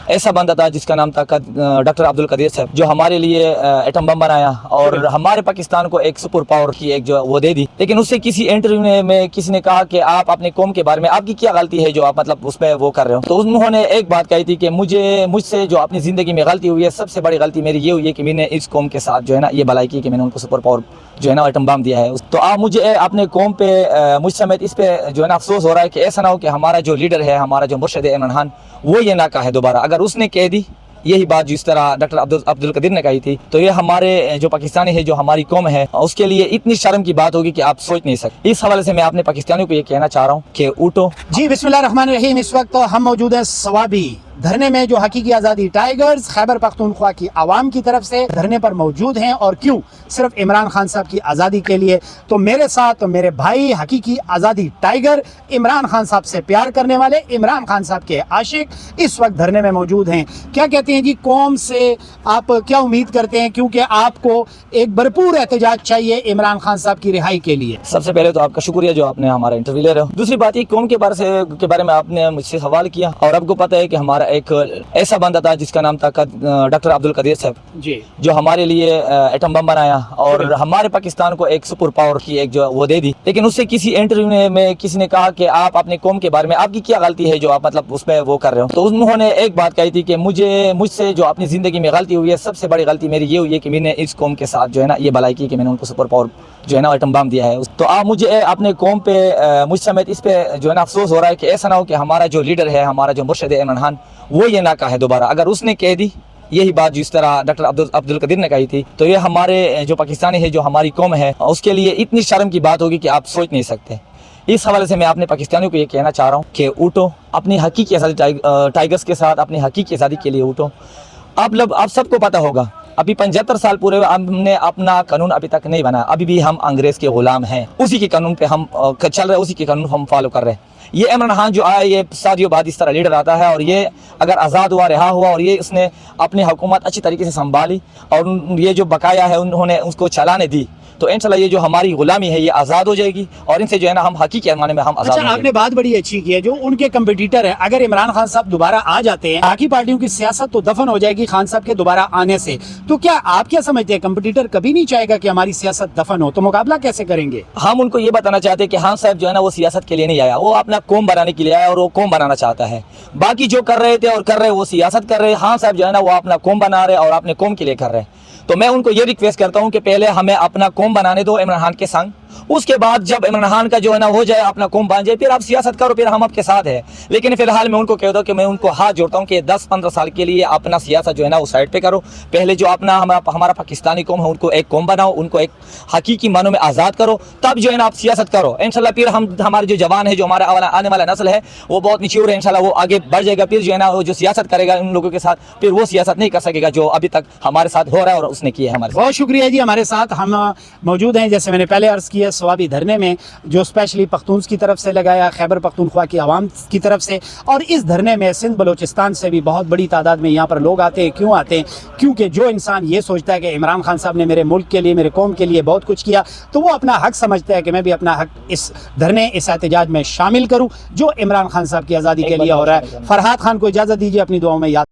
ایسا بندہ تھا جس کا نام تھا ڈاکٹر عبد القدیر صاحب، جو ہمارے لیے ایٹم بم بنایا اور ہمارے پاکستان کو ایک سپر پاور کی ایک جو وہ دے دی. لیکن اس سے کسی انٹرویو میں کسی نے کہا کہ آپ اپنے قوم کے بارے میں آپ کی کیا غلطی ہے جو آپ مطلب اس میں وہ کر رہے ہو. تو انہوں نے ایک بات کہی تھی کہ مجھ سے جو اپنی زندگی میں غلطی ہوئی ہے، سب سے بڑی غلطی میری یہ ہوئی ہے کہ میں نے اس قوم کے ساتھ جو ہے نا یہ بھلائی کی کہ میں نے ان کو سپر پاور جو ہے نا ایٹم بم دیا ہے. تو آپ مجھے اپنے قوم پہ مجھ سمیت اس پہ جو ہے نا افسوس ہو رہا ہے کہ ایسا نہ ہو کہ ہمارا جو لیڈر ہے، ہمارا جو مرشد ہے عمران خان، وہ یہ نہ کہے دوبارہ. اگر اس نے کہہ دی یہی بات جس طرح ڈاکٹر عبد القدیر نے کہی تھی، تو یہ ہمارے جو پاکستانی ہے، جو ہماری قوم ہے، اس کے لیے اتنی شرم کی بات ہوگی کہ آپ سوچ نہیں سکتے. اس حوالے سے میں اپنے پاکستانیوں کو یہ کہنا چاہ رہا ہوں کہ اٹھو. جی بسم اللہ الرحمن الرحیم. اس وقت ہم موجود ہیں سوابی دھرنے میں، جو حقیقی آزادی ٹائیگرز خیبر پختونخوا کی عوام کی طرف سے دھرنے پر موجود ہیں. اور کیوں؟ صرف عمران خان صاحب کی آزادی کے لیے. تو میرے ساتھ میرے بھائی حقیقی آزادی ٹائیگر، عمران خان صاحب سے پیار کرنے والے، عمران خان صاحب کے عاشق اس وقت دھرنے میں موجود ہیں. کیا کہتے ہیں جی، قوم سے آپ کیا امید کرتے ہیں؟ کیونکہ آپ کو ایک بھرپور احتجاج چاہیے عمران خان صاحب کی رہائی کے لیے. سب سے پہلے تو آپ کا شکریہ جو آپ نے ہمارا انٹرویو لے رہے ہو. دوسری بات یہ قوم کے بارے میں آپ نے مجھ سے سوال کیا، اور آپ کو پتہ ہے کہ ہمارا ایک ایسا بندہ تھا جس کا نام تھا ڈاکٹر عبد القدیر صاحب، جی، جو ہمارے لیے ایٹم بم بنایا اور ہمارے پاکستان کو ایک سپر پاور کی ایک جو وہ دے دی. لیکن اس سے کسی انٹرویو میں کسی نے کہا کہ آپ اپنے قوم کے بارے میں آپ کی کیا غلطی ہے جو آپ مطلب اس میں وہ کر رہے ہو. تو انہوں نے ایک بات کہی تھی کہ مجھ سے جو اپنی زندگی میں غلطی ہوئی ہے، سب سے بڑی غلطی میری یہ ہوئی ہے کہ میں نے اس قوم کے ساتھ جو ہے نا یہ بھلائی کی کہ میں نے ان کو سپر پاور جو ہے نا ایٹم بم دیا ہے. تو آپ مجھے اپنے قوم پہ مجھ سمیت اس پہ جو ہے نا افسوس ہو رہا ہے کہ ایسا نہ ہو کہ ہمارا جو لیڈر ہے، ہمارا جو مرشد ہے عمران خان، وہ یہ نہ کہے دوبارہ. اگر اس نے کہہ دی یہی بات جس طرح ڈاکٹر عبد القدیر نے کہی تھی، تو یہ ہمارے جو پاکستانی ہے، جو ہماری قوم ہے، اس کے لیے اتنی شرم کی بات ہوگی کہ آپ سوچ نہیں سکتے. اس حوالے سے میں اپنے پاکستانیوں کو یہ کہنا چاہ رہا ہوں کہ اٹھو، اپنی حقیقی آزادی ٹائیگرز کے ساتھ اپنی حقیقی آزادی کے لیے اٹھو. آپ سب کو پتہ ہوگا، ابھی 75 سال پورے ہم نے اپنا قانون ابھی تک نہیں بنا. ابھی بھی ہم انگریز کے غلام ہیں، اسی کے قانون پہ ہم چل رہے، اسی کے قانون ہم فالو کر رہے ہیں. یہ عمران خان جو آیا، یہ صدیوں بعد اس طرح لیڈر آتا ہے، اور یہ اگر آزاد ہوا، رہا ہوا، اور یہ اس نے اپنی حکومت اچھی طریقے سے سنبھالی، اور یہ جو بقایا ہے انہوں نے اس کو چلانے دی، تو انشاءاللہ یہ جو ہماری غلامی ہے یہ آزاد ہو جائے گی، اور ان سے جو ہے نا ہم حقیقی معنی میں ہم آزاد ہوں گے. آپ نے بات بڑی اچھی کی ہے. جو ان کے کمپٹیٹر ہیں، اگر عمران خان صاحب دوبارہ آ جاتے ہیں، باقی پارٹیوں کی سیاست تو دفن ہو جائے گی خان صاحب کے دوبارہ آنے سے. تو کیا آپ کیا سمجھتے ہیں، کمپٹیٹر کبھی نہیں چاہے گا کہ ہماری سیاست دفن ہو، تو مقابلہ کیسے کریں گے؟ ہم ان کو یہ بتانا چاہتے ہیں کہ خان صاحب جو ہے نا وہ سیاست کے لیے نہیں آیا، وہ اپنا قوم بنانے کے لیے آیا، اور وہ قوم بنانا چاہتا ہے. باقی جو کر رہے تھے اور کر رہے وہ سیاست کر رہے. خان صاحب جو ہے نا وہ اپنا قوم بنا رہے اور اپنے قوم کے لیے کر رہے. تو میں ان کو یہ ریکویسٹ کرتا ہوں کہ پہلے ہمیں اپنا قوم بنانے دو عمران خان کے سنگ. اس کے بعد جب عمران خان کا جو ہے نا ہو جائے، اپنا قوم بن جائے، پھر آپ سیاست کرو، پھر ہم آپ کے ساتھ ہیں. لیکن فی الحال میں ان کو کہتا ہوں کہ میں ان کو ہاتھ جوڑتا ہوں کہ 10-15 سال کے لیے اپنا سیاست جو ہے نا وہ سائڈ پہ کرو. پہلے جو ہمارا پاکستانی قوم ہے ان کو ایک قوم بناؤ، ان کو ایک حقیقی معنوں میں آزاد کرو، تب جو ہے نا آپ سیاست کرو. انشاءاللہ پھر ہمارے جو جوان ہے، جو ہمارا آنے والا نسل ہے، وہ بہت میچور ہے، انشاءاللہ وہ آگے بڑھ جائے گا. پھر جو ہے نا وہ جو سیاست کرے گا ان لوگوں کے ساتھ، پھر وہ سیاست نہیں کر سکے گا جو ابھی تک ہمارے ساتھ ہو رہا ہے اور اس نے کی ہے ہمارے ساتھ. بہت شکریہ جی. ہمارے ساتھ ہم موجود ہیں، جیسے میں نے پہلے عرض کیا، سوابی دھرنے میں، جو اسپیشلی پختونس کی طرف سے لگایا، خیبر پختونخوا کی عوام کی طرف سے. اور اس دھرنے میں سندھ بلوچستان سے بھی بہت بڑی تعداد میں یہاں پر لوگ آتے ہیں. کیوں آتے ہیں؟ کیونکہ جو انسان یہ سوچتا ہے کہ عمران خان صاحب نے میرے ملک کے لیے، میرے قوم کے لیے بہت کچھ کیا، تو وہ اپنا حق سمجھتا ہے کہ میں بھی اپنا حق اس دھرنے، اس احتجاج میں شامل کروں جو عمران خان صاحب کی آزادی کے لیے ہو رہا ہے. فرحات خان کو اجازت دیجیے، اپنی دعاؤں میں یاد